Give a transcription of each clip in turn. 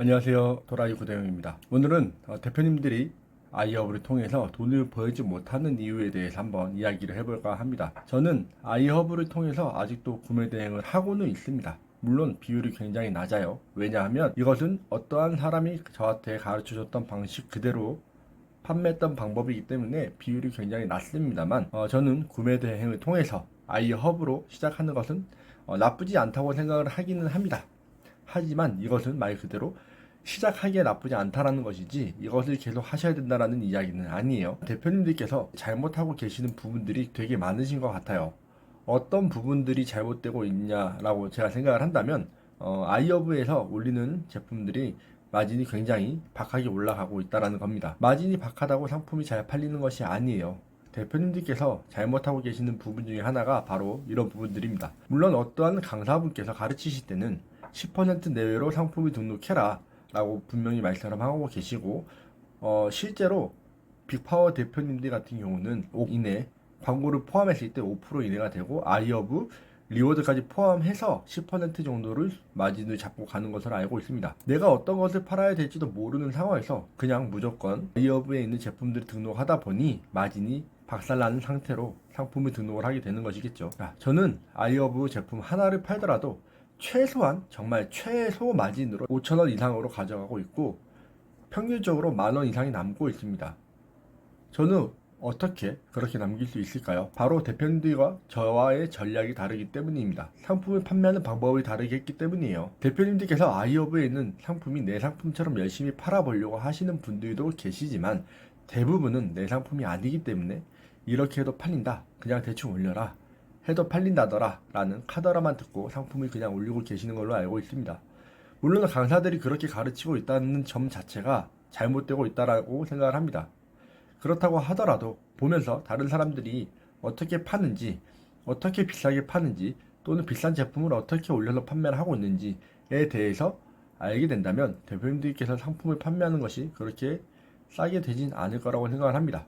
안녕하세요. 도라이 구대영입니다. 오늘은 대표님들이 아이허브를 통해서 돈을 벌지 못하는 이유에 대해서 한번 이야기를 해볼까 합니다. 저는 아이허브를 통해서 아직도 구매 대행을 하고는 있습니다. 물론 비율이 굉장히 낮아요. 왜냐하면 이것은 어떠한 사람이 저한테 가르쳐줬던 방식 그대로 판매했던 방법이기 때문에 비율이 굉장히 낮습니다만 저는 구매 대행을 통해서 아이허브로 시작하는 것은 나쁘지 않다고 생각을 하기는 합니다. 하지만 이것은 말 그대로 시작하기에 나쁘지 않다라는 것이지 이것을 계속 하셔야 된다라는 이야기는 아니에요. 대표님들께서 잘못하고 계시는 부분들이 되게 많으신 것 같아요. 어떤 부분들이 잘못되고 있냐라고 제가 생각을 한다면 아이허브에서 올리는 제품들이 마진이 굉장히 박하게 올라가고 있다라는 겁니다. 마진이 박하다고 상품이 잘 팔리는 것이 아니에요. 대표님들께서 잘못하고 계시는 부분 중에 하나가 바로 이런 부분들입니다. 물론 어떠한 강사분께서 가르치실 때는 10% 내외로 상품을 등록해라 라고 분명히 말씀을 하고 계시고 실제로 빅파워 대표님들 같은 경우는 5 이내 광고를 포함했을 때 5% 이내가 되고 아이허브 리워드까지 포함해서 10% 정도를 마진을 잡고 가는 것을 알고 있습니다. 내가 어떤 것을 팔아야 될지도 모르는 상황에서 그냥 무조건 아이허브에 있는 제품들을 등록하다 보니 마진이 박살나는 상태로 상품을 등록을 하게 되는 것이겠죠. 저는 아이허브 제품 하나를 팔더라도 최소한 정말 최소 마진으로 5,000원 이상으로 가져가고 있고 평균적으로 10,000원 이상이 남고 있습니다. 저는 어떻게 그렇게 남길 수 있을까요? 바로 대표님들과 저와의 전략이 다르기 때문입니다. 상품을 판매하는 방법이 다르게 했기 때문이에요. 대표님들께서 아이허브에 있는 상품이 내 상품처럼 열심히 팔아보려고 하시는 분들도 계시지만 대부분은 내 상품이 아니기 때문에 이렇게 해도 팔린다. 그냥 대충 올려라. 해도 팔린다더라 라는 카더라만 듣고 상품을 그냥 올리고 계시는 걸로 알고 있습니다. 물론 강사들이 그렇게 가르치고 있다는 점 자체가 잘못되고 있다라고 생각을 합니다. 그렇다고 하더라도 보면서 다른 사람들이 어떻게 파는지, 어떻게 비싸게 파는지, 또는 비싼 제품을 어떻게 올려서 판매를 하고 있는지에 대해서 알게 된다면 대표님들께서 상품을 판매하는 것이 그렇게 싸게 되진 않을 거라고 생각을 합니다.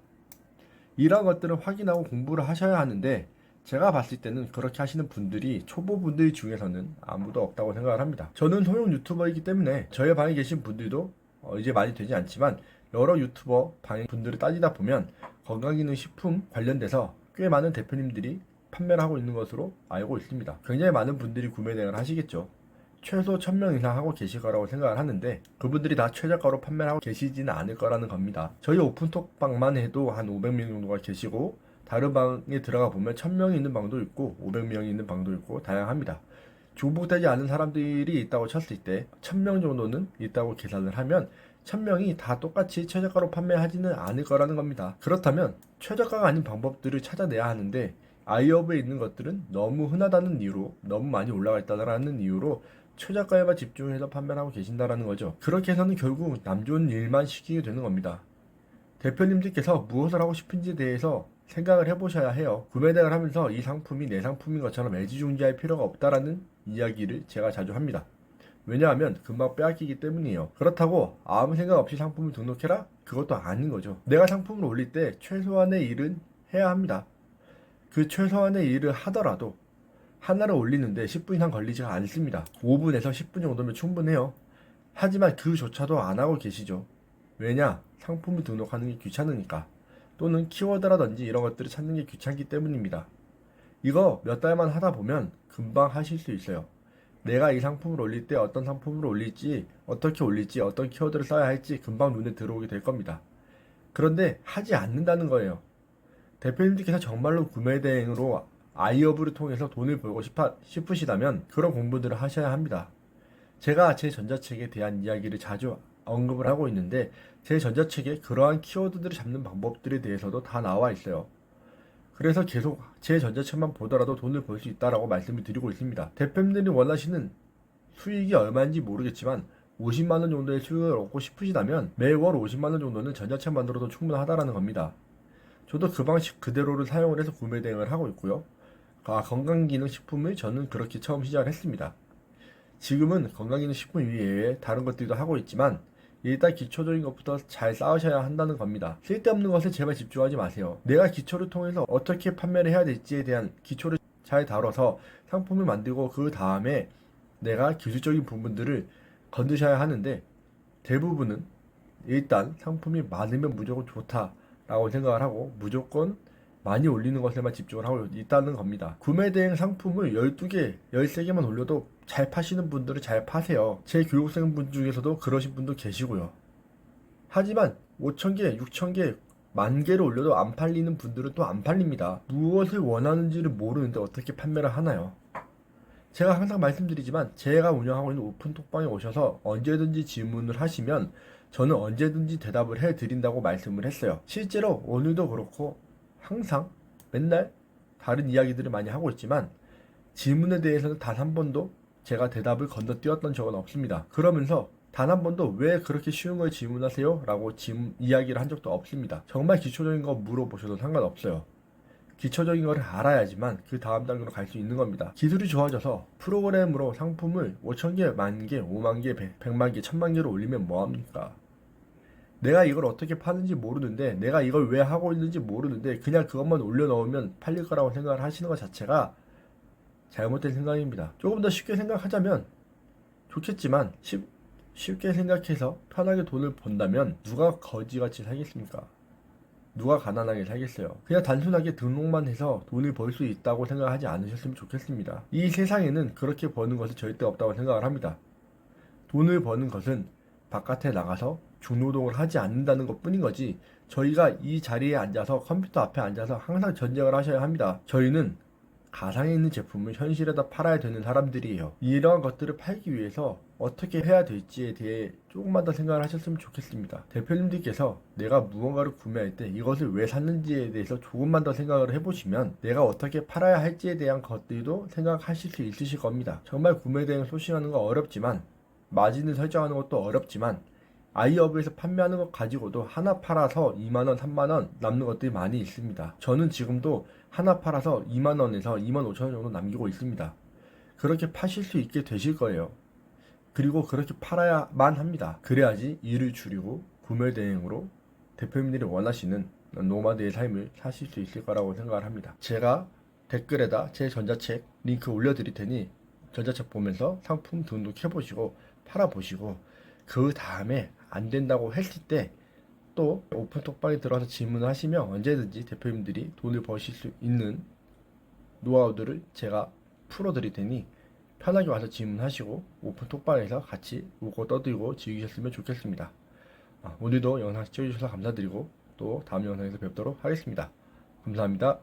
이런 것들을 확인하고 공부를 하셔야 하는데 제가 봤을 때는 그렇게 하시는 분들이 초보분들 중에서는 아무도 없다고 생각을 합니다. 저는 소형 유튜버이기 때문에 저의 방에 계신 분들도 이제 많이 되지 않지만 여러 유튜버 방의 분들을 따지다 보면 건강기능식품 관련돼서 꽤 많은 대표님들이 판매를 하고 있는 것으로 알고 있습니다. 굉장히 많은 분들이 구매 대행을 하시겠죠. 최소 1000명 이상 하고 계실 거라고 생각을 하는데 그분들이 다 최저가로 판매를 하고 계시지는 않을 거라는 겁니다. 저희 오픈톡방만 해도 한 500명 정도가 계시고 다른 방에 들어가 보면 1000명이 있는 방도 있고 500명이 있는 방도 있고 다양합니다. 중복되지 않은 사람들이 있다고 쳤을 때 1000명 정도는 있다고 계산을 하면 1000명이 다 똑같이 최저가로 판매하지는 않을 거라는 겁니다. 그렇다면 최저가가 아닌 방법들을 찾아내야 하는데 아이허브에 있는 것들은 너무 흔하다는 이유로 너무 많이 올라가 있다는 이유로 최저가에만 집중해서 판매를 하고 계신다는 거죠. 그렇게 해서는 결국 남 좋은 일만 시키게 되는 겁니다. 대표님들께서 무엇을 하고 싶은지에 대해서 생각을 해보셔야 해요. 구매 대행을 하면서 이 상품이 내 상품인 것처럼 애지중지할 필요가 없다라는 이야기를 제가 자주 합니다. 왜냐하면 금방 빼앗기기 때문이에요. 그렇다고 아무 생각 없이 상품을 등록해라? 그것도 아닌 거죠. 내가 상품을 올릴 때 최소한의 일은 해야 합니다. 그 최소한의 일을 하더라도 하나를 올리는데 10분 이상 걸리지가 않습니다. 5분에서 10분 정도면 충분해요. 하지만 그조차도 안 하고 계시죠. 왜냐? 상품을 등록하는 게 귀찮으니까. 또는 키워드라든지 이런 것들을 찾는 게 귀찮기 때문입니다. 이거 몇 달만 하다 보면 금방 하실 수 있어요. 내가 이 상품을 올릴 때 어떤 상품을 올릴지, 어떻게 올릴지, 어떤 키워드를 써야 할지 금방 눈에 들어오게 될 겁니다. 그런데 하지 않는다는 거예요. 대표님들께서 정말로 구매 대행으로 아이허브를 통해서 돈을 벌고 싶으시다면 그런 공부들을 하셔야 합니다. 제가 제 전자책에 대한 이야기를 자주 언급을 하고 있는데 제 전자책에 그러한 키워드들을 잡는 방법들에 대해서도 다 나와 있어요. 그래서 계속 제 전자책만 보더라도 돈을 벌 수 있다라고 말씀을 드리고 있습니다. 대표님들이 원하시는 수익이 얼마인지 모르겠지만 50만원 정도의 수익을 얻고 싶으시다면 매월 50만원 정도는 전자책만으로도 충분하다라는 겁니다. 저도 그 방식 그대로를 사용을 해서 구매 대행을 하고 있고요. 건강기능식품을 저는 그렇게 처음 시작을 했습니다. 지금은 건강기능식품 이외에 다른 것들도 하고 있지만 일단 기초적인 것부터 잘 쌓으셔야 한다는 겁니다. 쓸데없는 것에 제발 집중하지 마세요. 내가 기초를 통해서 어떻게 판매를 해야 될지에 대한 기초를 잘 다뤄서 상품을 만들고 그 다음에 내가 기술적인 부분들을 건드셔야 하는데 대부분은 일단 상품이 많으면 무조건 좋다라고 생각을 하고 무조건 많이 올리는 것에만 집중을 하고 있다는 겁니다. 구매 대행 상품을 12개, 13개만 올려도 잘 파시는 분들은 잘 파세요. 제 교육생 분 중에서도 그러신 분도 계시고요. 하지만 5,000개, 6,000개, 10,000개를 올려도 안 팔리는 분들은 또 안 팔립니다. 무엇을 원하는지를 모르는데 어떻게 판매를 하나요? 제가 항상 말씀드리지만 제가 운영하고 있는 오픈톡방에 오셔서 언제든지 질문을 하시면 저는 언제든지 대답을 해드린다고 말씀을 했어요. 실제로 오늘도 그렇고 항상 맨날 다른 이야기들을 많이 하고 있지만 질문에 대해서는 단 한 번도 제가 대답을 건너뛰었던 적은 없습니다. 그러면서 단 한 번도 왜 그렇게 쉬운 걸 질문하세요? 라고 이야기를 한 적도 없습니다. 정말 기초적인 거 물어보셔도 상관없어요. 기초적인 거를 알아야지만 그 다음 단계로 갈 수 있는 겁니다. 기술이 좋아져서 프로그램으로 상품을 5,000개, 10,000개, 50,000개, 100만 개, 1000만 개로 올리면 뭐합니까? 내가 이걸 어떻게 파는지 모르는데 내가 이걸 왜 하고 있는지 모르는데 그냥 그것만 올려놓으면 팔릴 거라고 생각을 하시는 것 자체가 잘못된 생각입니다. 조금 더 쉽게 생각하자면 좋겠지만 쉽게 생각해서 편하게 돈을 번다면 누가 거지같이 살겠습니까? 누가 가난하게 살겠어요? 그냥 단순하게 등록만 해서 돈을 벌 수 있다고 생각하지 않으셨으면 좋겠습니다. 이 세상에는 그렇게 버는 것은 절대 없다고 생각을 합니다. 돈을 버는 것은 바깥에 나가서 중노동을 하지 않는다는 것 뿐인 거지 저희가 이 자리에 앉아서 컴퓨터 앞에 앉아서 항상 전쟁을 하셔야 합니다. 저희는 가상에 있는 제품을 현실에다 팔아야 되는 사람들이에요. 이러한 것들을 팔기 위해서 어떻게 해야 될지에 대해 조금만 더 생각을 하셨으면 좋겠습니다. 대표님들께서 내가 무언가를 구매할 때 이것을 왜 샀는지에 대해서 조금만 더 생각을 해보시면 내가 어떻게 팔아야 할지에 대한 것들도 생각하실 수 있으실 겁니다. 정말 구매 대행 소싱하는 거 어렵지만 마진을 설정하는 것도 어렵지만 아이허브에서 판매하는 것 가지고도 하나 팔아서 2만원, 3만원 남는 것들이 많이 있습니다. 저는 지금도 하나 팔아서 2만원에서 25,000원 정도 남기고 있습니다. 그렇게 파실 수 있게 되실 거예요. 그리고 그렇게 팔아야만 합니다. 그래야지 일을 줄이고 구매 대행으로 대표님들이 원하시는 노마드의 삶을 사실 수 있을 거라고 생각을 합니다. 제가 댓글에다 제 전자책 링크 올려드릴 테니 전자책 보면서 상품 등록해보시고 팔아보시고 그 다음에 안 된다고 했을 때 또 오픈톡방에 들어와서 질문을 하시면 언제든지 대표님들이 돈을 버실 수 있는 노하우들을 제가 풀어드릴 테니 편하게 와서 질문하시고 오픈톡방에서 같이 웃고 떠들고 즐기셨으면 좋겠습니다. 오늘도 영상 시청해주셔서 감사드리고 또 다음 영상에서 뵙도록 하겠습니다. 감사합니다.